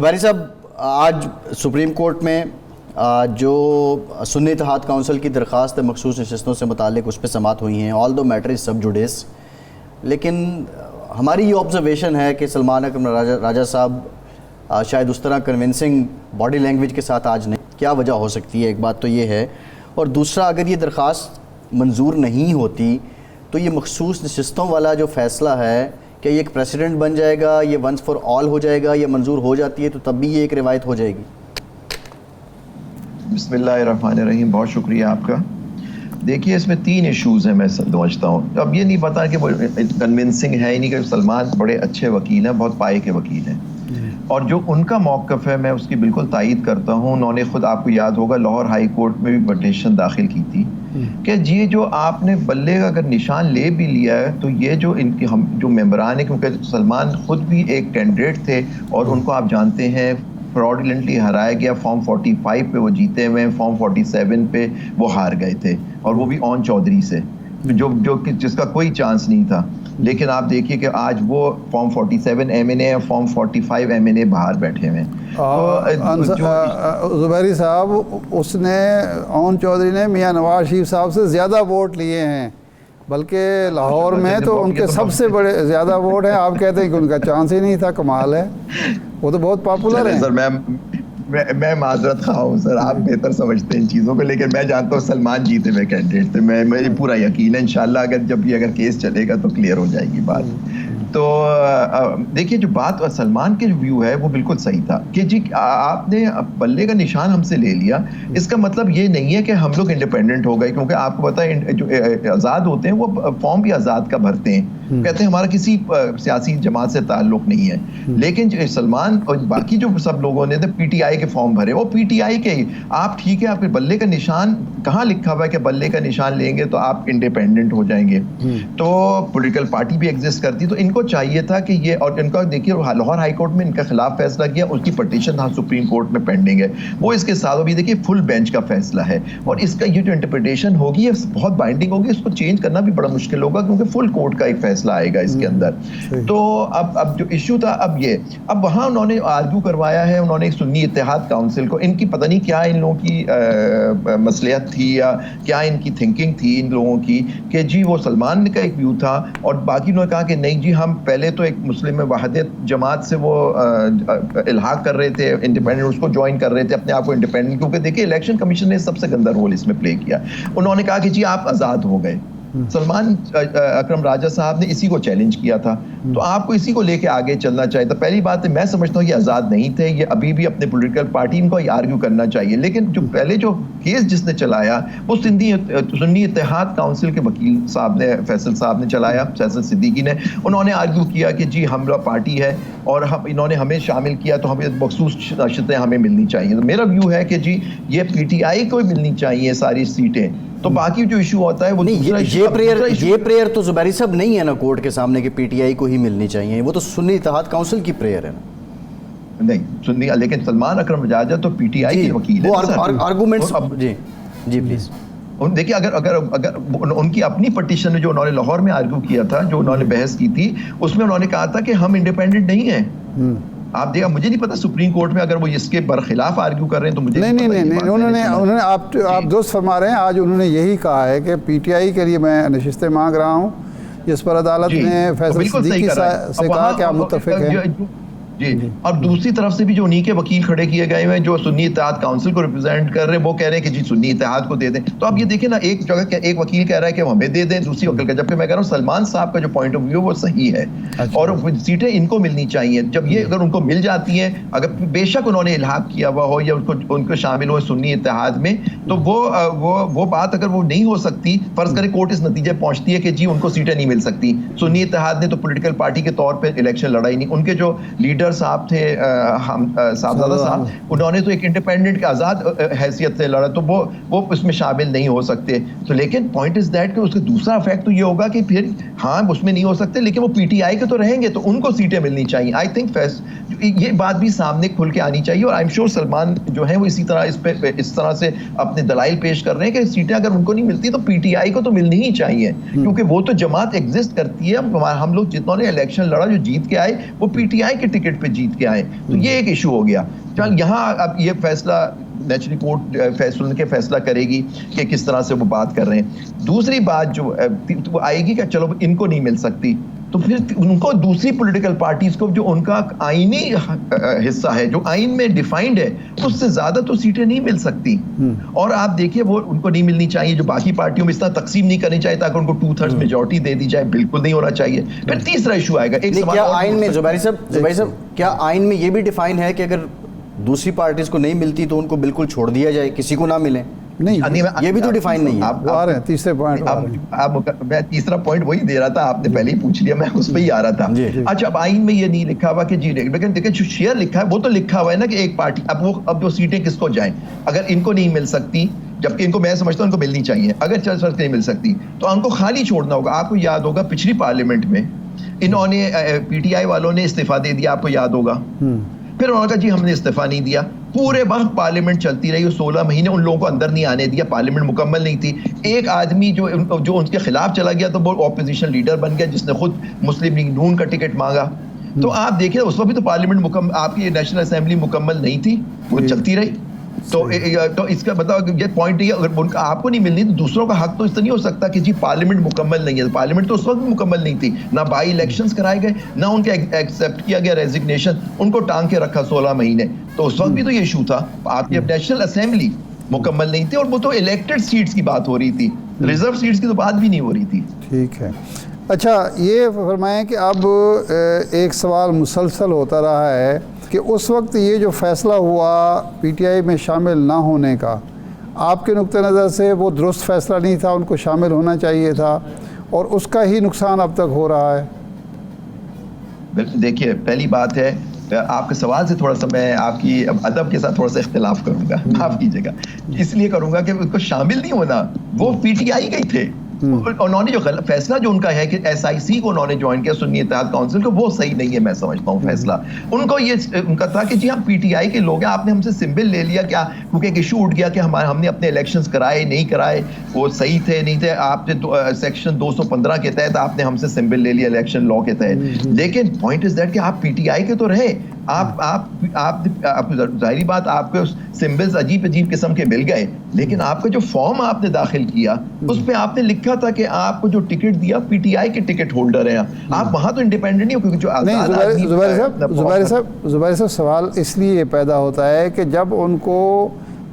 बारी साहब, आज सुप्रीम कोर्ट में जो सुन्नी इत्तेहाद काउंसिल की दरख्वास्त मखसूस नशस्तों से मुतालिक उस पर समात हुई हैं, ऑल दो मैटर इज़ सब जुडिस, लेकिन हमारी ये ऑब्जर्वेशन है कि सलमान अकरम राजा साहब शायद उस तरह कन्विंसिंग बॉडी लैंग्वेज के साथ आज नहीं। क्या वजह हो सकती है? एक बात तो ये है, और दूसरा, अगर ये दरख्वास्त मंजूर नहीं होती तो ये मखसूस नशस्तों वाला जो फ़ैसला है क्या ये एक प्रेसिडेंट बन जाएगा, ये वंस फॉर ऑल हो जाएगा, या मंजूर हो जाती है तो तब भी ये एक रिवायत हो जाएगी? बिस्मिल्लाहिर्रहमानिर्रहीम, बहुत शुक्रिया आपका। देखिए, इसमें तीन इश्यूज़ हैं, मैं समझता हूँ। अब ये नहीं पता कि वो कन्विंसिंग है ही नहीं, कि सलमान बड़े अच्छे वकील हैं, बहुत पाए के वकील हैं, और जो उनका मौक़िफ़ है मैं उसकी बिल्कुल तायीद करता हूँ। उन्होंने ख़ुद, आपको याद होगा, लाहौर हाई कोर्ट में भी पटिशन दाखिल की थी कि ये जो आपने बल्ले का अगर निशान ले भी लिया है तो ये जो इनके हम जो मेंबरान है, क्योंकि सलमान ख़ुद भी एक कैंडिडेट थे और उनको आप जानते हैं फ्रॉडुलेंटली हराया गया। फॉर्म 45 पे वो जीते हुए, फॉर्म 47 पे वो हार गए थे, और वो भी ऑन चौधरी से, जो जिसका कोई चांस नहीं था। लेकिन आप देखिए कि आज वो फॉर्म 47 MNA और फॉर्म 45 MNA बाहर बैठे हुए हैं। ज़ुबैरी साहब, उसने ऑन चौधरी ने मियां नवाज शरीफ साहब से ज़्यादा वोट लिए हैं, बल्कि लाहौर में तो उनके सबसे बड़े ज़्यादा वोट हैं। आप कहते हैं कि उनका चांस ही नहीं था। कमाल है, वो तो बहुत पॉपुलर है। सर, मैं माजरत खा हूँ सर, आप बेहतर समझते हैं इन चीज़ों को, लेकिन मैं जानता हूँ सलमान जीते हुए कैंडिडेट थे। मुझे पूरा यकीन है, इंशाल्लाह अगर केस चलेगा तो क्लियर हो जाएगी बात। तो देखिए, जो बात सलमान के व्यू है वो बिल्कुल सही था कि जी आपने बल्ले का निशान हमसे ले लिया। इसका मतलब ये नहीं है कि हम लोग इंडिपेंडेंट हो गए, क्योंकि आपको पता है जो आज़ाद होते हैं वो फॉर्म भी आज़ाद का भरते हैं, कहते हैं हमारा किसी सियासी जमात से ताल्लुक नहीं है। लेकिन सलमान और बाकी जो सब लोगों ने तो PTI के फॉर्म भरे, वो PTI के ही। आप ठीक है, आपके बल्ले का निशान कहाँ लिखा हुआ है कि बल्ले का निशान लेंगे तो आप इंडिपेंडेंट हो जाएंगे? तो पॉलिटिकल पार्टी भी एग्जिस्ट करती, तो इनको चाहिए था कि ये, और इनका देखिए लाहौर हाई कोर्ट में इनका खिलाफ फैसला किया, उसकी पटिशन हाँ सुप्रीम कोर्ट में पेंडिंग है, वो इसके साथ अभी देखिए फुल बेंच का फैसला है, और इसका ये जो इंटरप्रिटेशन होगी ये बहुत बाइंडिंग होगी। इसको चेंज करना भी बड़ा मुश्किल होगा, क्योंकि फुल कोर्ट का एक फैसला आएगा इसके अंदर। तो अब जो इशू था, अब वहाँ उन्होंने आर्ग्यू करवाया है, उन्होंने सुन्नी इत्तेहाद काउंसिल को, इनकी पता नहीं क्या इन लोगों की मसलियत थी या क्या इनकी थिंकिंग थी इन लोगों की, कि जी वो सलमान का एक व्यू था और बाकी ने कहा कि नहीं जी, हम पहले तो एक मुस्लिम वहदत जमात से वो इल्हाक कर रहे थे, इंडिपेंडेंट उसको ज्वाइन कर रहे थे अपने आप को इंडिपेंडेंट, क्योंकि देखिए इलेक्शन कमीशन ने सबसे गंदा रोल इसमें प्ले किया। उन्होंने कहा कि जी आप आज़ाद हो गए। सलमान अकरम राजा साहब ने इसी को चैलेंज किया था, तो आपको इसी को लेके आगे चलना चाहिए। तो पहली बात है, मैं समझता हूँ ये आज़ाद नहीं थे, ये अभी भी अपने पॉलिटिकल पार्टी इनको आर्ग्यू करना चाहिए। लेकिन जो पहले जो केस जिसने चलाया वो सुन्नी इत्तेहाद काउंसिल के वकील साहब ने, फैसल साहब ने चलाया, फैसल सिद्दीकी ने। उन्होंने आर्ग्यू किया कि जी हम लोग पार्टी है और इन्होंने हमें शामिल किया, तो हमें मखसूस नशस्तें हमें मिलनी चाहिए। तो मेरा व्यू है कि जी ये PTI को मिलनी चाहिए सारी सीटें। तो बाकी जो इशू होता है वो नहीं, ये प्रेयर तो ज़ुबैरी साहब नहीं है ना कोर्ट के सामने कि PTI को ही मिलनी चाहिए, वो तो सुन्नी इत्तेहाद काउंसिल की प्रेयर है ना। नहीं सुन्नी, लेकिन सलमान अकरम राजा तो PTI के वकील है। वो आर्गुमेंट्स, जी प्लीज देखिए, अगर उनकी अपनी पटिशन में जो उन्होंने लाहौर में आर्ग्यू किया था, जो उन्होंने बहस की थी, उसमें उन्होंने कहा था कि हम इंडिपेंडेंट नहीं हैं। आप देखा, मुझे नहीं पता सुप्रीम कोर्ट में अगर वो इसके बरखिलाफ आर्ग्यू कर रहे हैं तो मुझे नहीं, उन्होंने आप दोस्त फरमा रहे हैं, आज उन्होंने यही कहा है कि PTI के लिए मैं नशिस्तें मांग रहा हूँ, जिस पर अदालत ने फैसल सिद्दीकी से कहा कि आप मुत्तफिक हैं। जी, और दूसरी तरफ से भी जो उन्हीं के वकील खड़े किए गए हैं जो सुन्नी इत्तेहाद काउंसिल को रिप्रेजेंट कर रहे हैं, वो कह रहे हैं कि जी सुन्नी इत्तेहाद को दे दें। तो आप ये देखिए ना, एक जगह एक वकील कह रहा है कि हमें दे दें, दूसरी वकील का, जबकि मैं कह रहा हूँ सलमान साहब का जो पॉइंट ऑफ व्यू वो सही है। और सीटें इनको मिलनी चाहिए। जब ये अगर उनको मिल जाती हैं, अगर बेशक उन्होंने इल्हाक किया हुआ हो या उनको शामिल हो सुन्नी इत्तेहाद में, तो वो बात अगर वो नहीं हो सकती, फर्ज करें कोर्ट इस नतीजे पहुंचती है कि जी उनको सीटें नहीं मिल सकती। सुन्नी इत्तेहाद ने तो पॉलिटिकल पार्टी के तौर पर इलेक्शन लड़ा ही नहीं। उनके जो लीडर साहब थे साहबजादा साहब, उन्होंने तो एक इंडिपेंडेंट आज़ाद हैसियत से लड़ा, तो वो उसमें शामिल नहीं हो सकते। तो लेकिन पॉइंट इज दैट कि उसका दूसरा इफेक्ट तो ये होगा कि फिर हाँ उसमें नहीं हो सकते, लेकिन वो PTI के तो रहेंगे, तो उनको सीटें मिलनी चाहिए। आई थिंक ये बात भी सामने खुल के आनी चाहिए, और आई एम श्योर सलमान जो है वो इस तरह से अपने दलाइल पेश कर रहे हैं कि सीटें अगर उनको नहीं मिलती तो PTI को तो मिलनी ही चाहिए, क्योंकि वो तो जमात एग्जिस्ट करती है। हम लोग जितनों ने इलेक्शन लड़ा, जो जीत के आए, वो PTI के टिकट मैंडेट पे जीत के आए, तो ये एक इशू हो गया। चल यहाँ अब ये फैसला नेचुरली कोर्ट सुन के फैसला करेगी कि किस तरह से वो बात कर रहे हैं। दूसरी बात जो वो आएगी कि चलो इनको नहीं मिल सकती, तो फिर उनको दूसरी पॉलिटिकल पार्टीज को जो उनका आईनी हिस्सा है, जो आइन में डिफाइंड है, उससे ज्यादा तो सीटें नहीं मिल सकती। और आप देखिए वो उनको नहीं मिलनी चाहिए, जो बाकी पार्टियों में इस तरह तकसीम नहीं करनी चाहिए ताकि उनको 2/3 मेजॉरिटी दे दी जाए, बिल्कुल नहीं होना चाहिए। फिर तीसरा इशू आएगा, एक क्या आइन में जुबैरी साहब क्या आइन में ये भी डिफाइन है कि अगर दूसरी पार्टीज को नहीं मिलती तो उनको बिल्कुल छोड़ दिया जाए, किसी को ना मिले? नहीं, ये भी तो डिफाइन नहीं है। आप आ रहे हैं तीसरे पॉइंट। मैं तीसरा पॉइंट वही दे रहा था, आपने पहले ही पूछ लिया, मैं उस पर ही आ रहा था। अच्छा, अब आइन में ये नहीं लिखा हुआ कि जी, लेकिन देखिए जो शेयर लिखा है वो तो लिखा हुआ है ना कि एक पार्टी, अब वो सीटें किसको जाएं, अगर इनको नहीं मिल सकती, जबकि इनको मैं समझता हूँ इनको मिलनी चाहिए, अगर चल सर नहीं मिल सकती तो उनको खाली छोड़ना होगा। आपको याद होगा पिछली पार्लियामेंट में इन्होंने पीटीआई वालों ने इस्तीफा दे दिया, आपको याद होगा। फिर उन्होंने कहा जी हमने इस्तीफा नहीं दिया, पूरे वक्त पार्लियामेंट चलती रही, 16 महीने उन लोगों को अंदर नहीं आने दिया, पार्लियामेंट मुकम्मल नहीं थी। एक आदमी जो उनके खिलाफ चला गया तो वो ऑपोजिशन लीडर बन गया, जिसने खुद मुस्लिम लीग नून का टिकट मांगा। तो आप देखिए उस वक्त भी तो पार्लियामेंट मुकम्मल, आपकी नेशनल असेंबली मुकम्मल नहीं थी, वो चलती रही। तो इसका बताओ, ये पॉइंट है, अगर उनका आपको नहीं मिलनी तो दूसरों का हक तो इस तरह नहीं हो सकता कि जी पार्लियामेंट मुकम्मल नहीं है। पार्लियामेंट तो उस वक्त भी मुकम्मल नहीं थी, ना बाई इलेक्शंस कराए गए, ना उनके एक्सेप्ट किया गया रेजिग्नेशन, उनको टांग के रखा 16 महीने। तो उस वक्त भी तो ये इशू था, आपकी नेशनल असेंबली मुकम्मल नहीं थी, और वो तो इलेक्टेड सीट्स की बात हो रही थी, रिजर्व सीट्स की तो बात भी नहीं हो रही थी। ठीक है। अच्छा, ये फरमाएं कि अब एक सवाल मुसलसल होता रहा है कि उस वक्त ये जो फैसला हुआ पीटीआई में शामिल ना होने का, आपके नुक्ते नज़र से वो दुरुस्त फैसला नहीं था, उनको शामिल होना चाहिए था, और उसका ही नुकसान अब तक हो रहा है? देखिए, पहली बात है, आपके सवाल से थोड़ा सा मैं आपकी अदब के साथ थोड़ा सा इख्तिलाफ करूंगा, माफ कीजिएगा। इसलिए करूंगा कि उसको शामिल नहीं होना, वो पीटीआई के ही थे। उन्होंने जो फैसला जो उनका है कि एसआईसी को उन्होंने ज्वाइन किया, सुन्नी इत्तेहाद काउंसिल को, वो सही नहीं है, मैं समझता हूँ फैसला। उनको ये उनका था कि जी हम पीटीआई के लोग हैं, आपने हमसे सिंबल ले लिया क्या, क्योंकि एक इशू उठ गया कि हमने अपने इलेक्शंस कराए नहीं कराए, वो सही थे नहीं थे, आपने सेक्शन 215 के तहत आपने हमसे सिंबल ले लिया इलेक्शन लॉ के तहत। लेकिन पॉइंट इज दैट कि आप पीटीआई के तो रहे, आप जाहिर बात आपके सिंबल्स अजीब किस्म के मिल गए, लेकिन आपका जो फॉर्म आपने दाखिल किया उस पे आपने लिखा था कि आपको जो टिकट दिया पीटीआई के टिकट होल्डर हैं आप, वहां तो इंडिपेंडेंट नहीं हो, क्योंकि जो जुबैर साहब सवाल इसलिए पैदा होता है कि जब उनको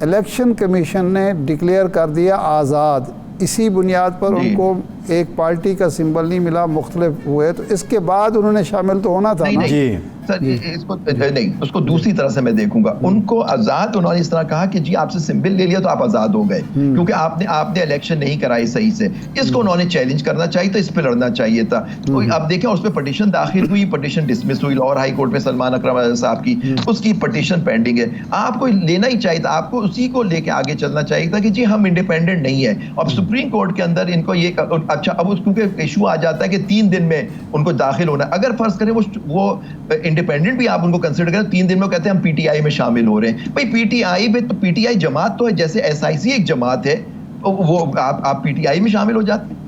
इलेक्शन कमीशन ने डिक्लेयर कर दिया आज़ाद, इसी बुनियाद पर उनको एक पार्टी का सिंबल नहीं मिला, मुख्तलिफ हुए, तो इसके बाद उन्होंने शामिल तो होना था ना? जी सर, इसको नहीं, उसको दूसरी तरह से मैं देखूंगा। उनको आजाद, उन्होंने इस तरह कहा कि जी आपसे सिंबल ले लिया तो आप आजाद हो गए, क्योंकि आपने इलेक्शन नहीं कराई सही से। इसको उन्होंने चैलेंज करना चाहिए था, इस पे लड़ना चाहिए था। तो अब देखें उस पर पटिशन दाखिल हुई, पटिशन डिसमिस हुई लाहौर हाई कोर्ट में सलमान अकरम साहब की, उसकी पटिशन पेंडिंग है। आपको लेना ही चाहिए था, आपको उसी को लेके आगे चलना चाहिए था कि जी हम इंडिपेंडेंट नहीं है। अब सुप्रीम कोर्ट के अंदर इनको ये अच्छा, अब क्योंकि इशू आ जाता है कि 3 दिन में उनको दाखिल होना, अगर फर्ज करें वो इंडिपेंडेंट भी आप उनको कंसिडर करें, 3 दिन में कहते हैं हम पीटीआई में शामिल हो रहे हैं। भाई पीटीआई में तो पीटीआई जमात तो है, जैसे एसआईसी एक जमात है, वो आप पीटीआई में शामिल हो जाते हैं।